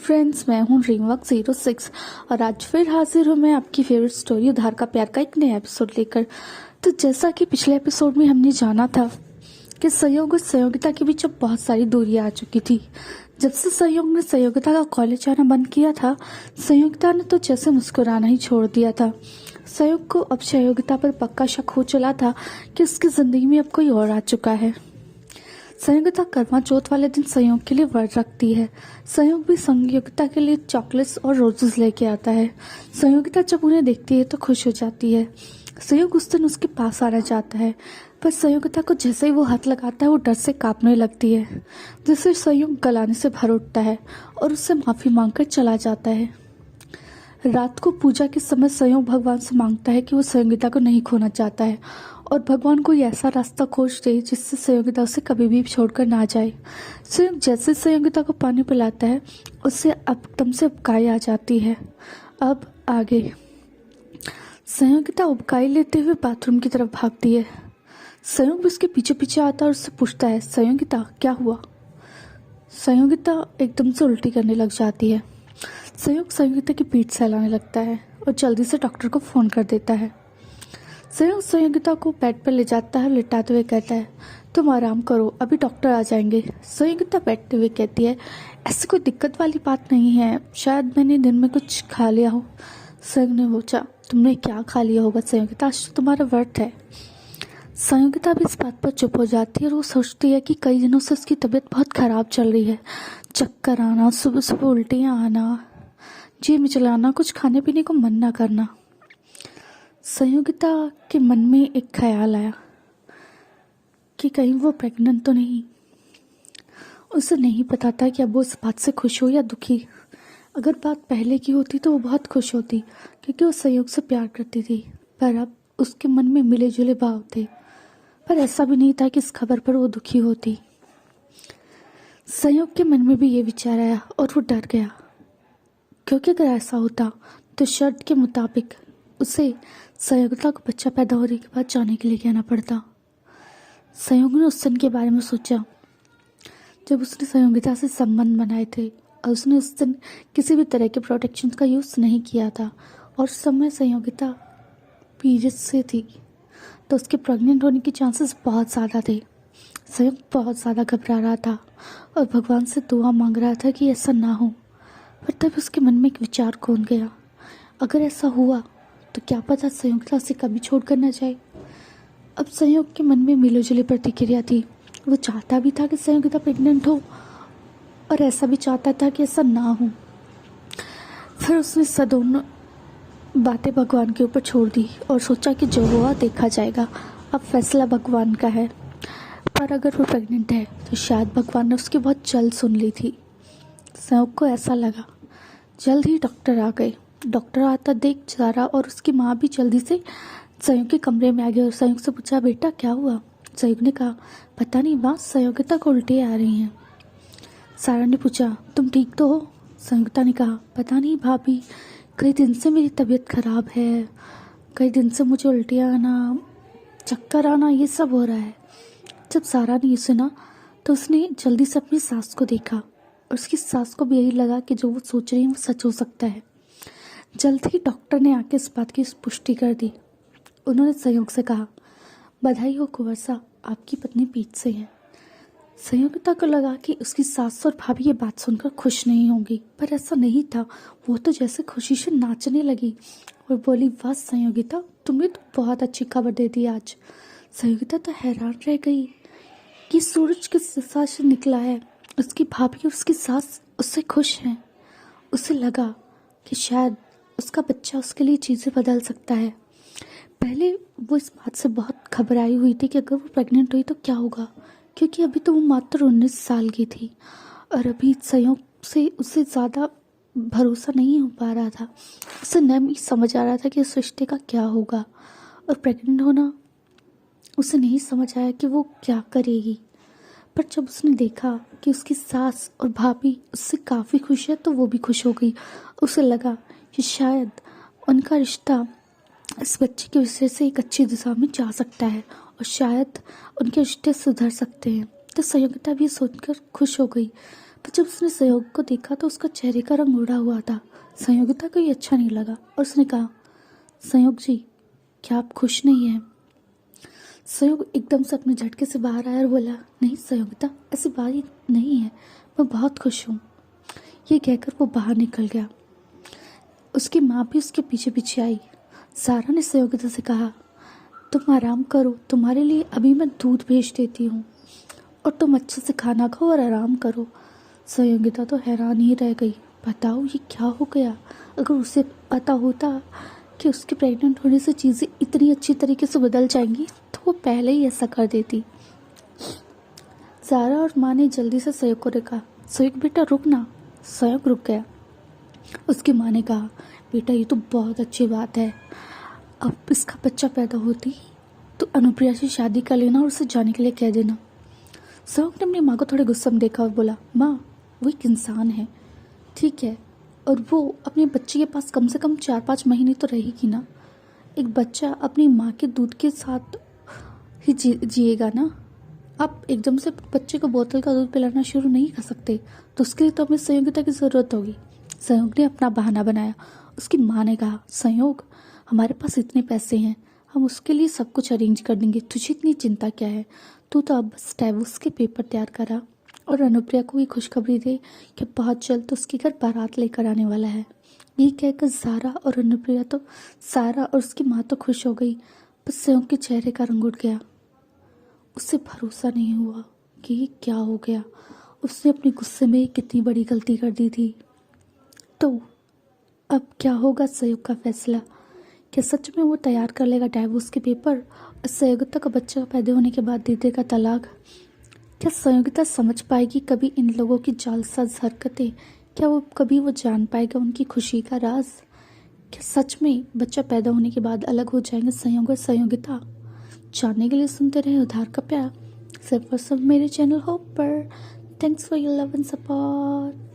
Friends, मैं हूँ ड्रीमवर्क06 और आज फिर हाजिर हूँ मैं आपकी फेवरेट स्टोरी उधार का प्यार का एक नया एपिसोड लेकर। तो जैसा कि पिछले एपिसोड में हमने जाना था कि संयोग और संयोगिता के बीच अब बहुत सारी दूरियां आ चुकी थी। जब से संयोग ने संयोगिता का कॉलेज आना बंद किया था, संयोगिता ने तो जैसे मुस्कुराना ही छोड़ दिया था। संयोग को अब संयोगिता पर पक्का शक हो चला था कि उसकी जिंदगी में अब कोई और आ चुका है। संयोगिता करवा चौथ वाले दिन संयोग के लिए व्रत रखती है। संयोग भी संयोगिता के लिए चॉकलेट्स और रोजेस लेके आता है। संयोगिता जब उन्हें देखती है तो खुश हो जाती है। संयोग उस दिन उसके पास आना चाहता है, पर संयोगिता को जैसे ही वो हाथ लगाता है वो डर से कांपने लगती है, जिससे संयोग गलाने से भर उठता है और उससे माफी मांगकर चला जाता है। रात को पूजा के समय संयोग भगवान से मांगता है कि वो संयोगिता को नहीं खोना चाहता है और भगवान कोई ऐसा रास्ता खोज दे जिससे संयोगिता उसे कभी भी छोड़कर ना जाए। संयोग जैसे संयोगिता को पानी पिलाता है, उससे एकदम से उबकाई आ जाती है। अब आगे संयोगिता उबकाई लेते हुए बाथरूम की तरफ भागती है। संयोग भी उसके पीछे पीछे आता है और उससे पूछता है, संयोगिता क्या हुआ? संयोगिता एकदम से उल्टी करने लग जाती है। संयोग संयोगिता की पीठ सहलाने लगता है और जल्दी से डॉक्टर को फ़ोन कर देता है। संयोग संयोगिता को बेड पर ले जाता है, लिटाते हुए कहता है, तुम आराम करो, अभी डॉक्टर आ जाएंगे। संयोगिता बैठते हुए कहती है, ऐसी कोई दिक्कत वाली बात नहीं है, शायद मैंने दिन में कुछ खा लिया हो। संयोग ने पूछा, तुमने क्या खा लिया होगा संयोगिता? आज तो तुम्हारा व्रत है। संयोगिता भी इस बात पर चुप हो जाती है और वो सोचती है कि कई दिनों से उसकी तबीयत बहुत ख़राब चल रही है। चक्कर आना, सुबह सुबह उल्टियाँ आना, जी मिचलाना, कुछ खाने पीने को मन ना करना। संयोगिता के मन में एक ख्याल आया कि कहीं वो प्रेग्नेंट तो नहीं। उसे नहीं पता था कि अब वो इस बात से खुश हो या दुखी। अगर बात पहले की होती तो वो बहुत खुश होती, क्योंकि वो संयोग से प्यार करती थी, पर अब उसके मन में मिले जुले भाव थे। पर ऐसा भी नहीं था कि इस खबर पर वो दुखी होती। संयोग के मन में भी ये विचार आया और वो डर गया, क्योंकि अगर ऐसा होता तो शर्त के मुताबिक उसे संयोगिता को बच्चा पैदा होने के बाद जाने के लिए कहना पड़ता। संयोग ने उस दिन के बारे में सोचा जब उसने संयोगिता से संबंध बनाए थे और उसने उस दिन किसी भी तरह के प्रोटेक्शन का यूज़ नहीं किया था और उस समय संयोगिता पीरियड से थी, तो उसके प्रेग्नेंट होने के चांसेस बहुत ज़्यादा थे। संयोग बहुत ज़्यादा घबरा रहा था और भगवान से दुआ मांग रहा था कि ऐसा ना हो। पर तब उसके मन में एक विचार कौन गया, अगर ऐसा हुआ तो क्या पता संयोगिता से कभी छोड़कर न जाए। अब संयोग के मन में मिली जुली प्रतिक्रिया थी। वो चाहता भी था कि संयोगिता प्रेग्नेंट हो और ऐसा भी चाहता था कि ऐसा ना हो। फिर उसने दोनों बातें भगवान के ऊपर छोड़ दी और सोचा कि जो हुआ देखा जाएगा, अब फैसला भगवान का है। पर अगर वो प्रेग्नेंट है तो शायद भगवान ने उसकी बहुत जल्द सुन ली थी। संयोग को ऐसा लगा। जल्द ही डॉक्टर आ गए। डॉक्टर आता देख सारा और उसकी माँ भी जल्दी से संयोग के कमरे में आ गई और संयोग से पूछा, बेटा क्या हुआ? संयोग ने कहा, पता नहीं माँ, संयोगिता को उल्टी आ रही हैं। सारा ने पूछा, तुम ठीक तो हो? संयोगिता ने कहा, पता नहीं भाभी, कई दिन से मेरी तबीयत खराब है, कई दिन से मुझे उल्टियाँ आना, चक्कर आना, ये सब हो रहा है। जब सारा ने ये सुना तो उसने जल्दी से अपनी सास को देखा और उसकी सास को भी यही लगा कि जो वो सोच रही है वो सच हो सकता है। जल्द ही डॉक्टर ने आके इस बात की पुष्टि कर दी। उन्होंने संयोग से कहा, बधाई हो कुंवर साहब, आपकी पत्नी पीठ से है। संयोगिता को लगा कि उसकी सास और भाभी ये बात सुनकर खुश नहीं होंगी, पर ऐसा नहीं था। वो तो जैसे खुशी से नाचने लगी और बोली, वाह संयोगिता, तुमने तो बहुत अच्छी खबर दे दी आज। संयोगिता तो हैरान रह गई कि सूरज किस दिशा से निकला है। उसकी भाभी और उसकी सास उससे खुश हैं। उसे लगा कि शायद उसका बच्चा उसके लिए चीज़ें बदल सकता है। पहले वो इस बात से बहुत घबराई हुई थी कि अगर वो प्रेग्नेंट हुई तो क्या होगा, क्योंकि अभी तो वो मात्र 19 साल की थी और अभी संयोग से उससे ज़्यादा भरोसा नहीं हो पा रहा था। उसे नहीं समझ आ रहा था कि इस रिश्ते का क्या होगा, और प्रेग्नेंट होना उसे नहीं समझ आया कि वो क्या करेगी। पर जब उसने देखा कि उसकी सास और भाभी उससे काफ़ी खुश है तो वो भी खुश हो गई। उसे लगा कि शायद उनका रिश्ता इस बच्चे की वजह से एक अच्छी दिशा में जा सकता है और शायद उनके रिश्ते सुधर सकते हैं। तो संयोगिता भी सोचकर खुश हो गई। पर जब उसने संयोग को देखा तो उसका चेहरे का रंग उड़ा हुआ था। संयोगिता को ये अच्छा नहीं लगा और उसने कहा, संयोग जी, क्या आप खुश नहीं हैं? संयोग एकदम से अपने झटके से बाहर आया और बोला, नहीं संयोगिता, ऐसी बात नहीं है, मैं बहुत खुश हूँ। ये कहकर वो बाहर निकल गया। उसकी माँ भी उसके पीछे पीछे आई। सारा ने संयोगिता से कहा, तुम आराम करो, तुम्हारे लिए अभी मैं दूध भेज देती हूँ और तुम अच्छे से खाना खाओ और आराम करो। संयोगिता तो हैरान ही रह गई। बताओ ये क्या हो गया? अगर उसे पता होता कि उसके प्रेग्नेंट होने से चीज़ें इतनी अच्छी तरीके से बदल जाएंगी तो वो पहले ही ऐसा कर देती। सारा और माँ ने जल्दी से संयोग को रोका। संयोग बेटा रुक ना। संयोग रुक गया। उसकी माँ ने कहा, बेटा ये तो बहुत अच्छी बात है, अब इसका बच्चा पैदा होती तो अनुप्रिया से शादी कर लेना और उसे जाने के लिए कह देना। संयोग ने अपनी माँ को थोड़े गुस्से में देखा और बोला, माँ वो एक इंसान है, ठीक है, और वो अपने बच्चे के पास कम से कम 4-5 महीने तो रहेगी ना। एक बच्चा अपनी माँ के दूध के साथ ही जिएगा ना। आप एकदम से बच्चे को बोतल का दूध पिलाना शुरू नहीं कर सकते, तो उसके लिए तो हमें संयोगिता की ज़रूरत होगी। संयोग ने अपना बहाना बनाया। उसकी माँ ने कहा, संयोग हमारे पास इतने पैसे हैं, हम उसके लिए सब कुछ अरेंज कर देंगे, तुझे इतनी चिंता क्या है? तू तो अब बस डाइवोर्स के पेपर तैयार करा और अनुप्रिया को भी खुशखबरी दे कि बहुत जल्द उसके घर बारात लेकर आने वाला है। ये कहकर सारा और उसकी माँ तो खुश हो गई, बस संयोग के चेहरे का रंग उड़ गया। उसे भरोसा नहीं हुआ कि ये क्या हो गया। उसने अपने गुस्से में कितनी बड़ी गलती कर दी थी। तो अब क्या होगा संयोग का फैसला? क्या सच में वो तैयार कर लेगा डाइवोर्स के पेपर और संयोगिता का बच्चा पैदा होने के बाद दे देगा तलाक? क्या संयोगिता समझ पाएगी कभी इन लोगों की जालसाज हरकतें? क्या वो कभी जान पाएगा उनकी खुशी का राज? क्या सच में बच्चा पैदा होने के बाद अलग हो जाएंगे संयोग और संयोगिता? जानने के लिए सुनते रहे उधार का प्यार, सिर्फ और सिर्फ मेरे चैनल होप पर। Thanks for your love and support.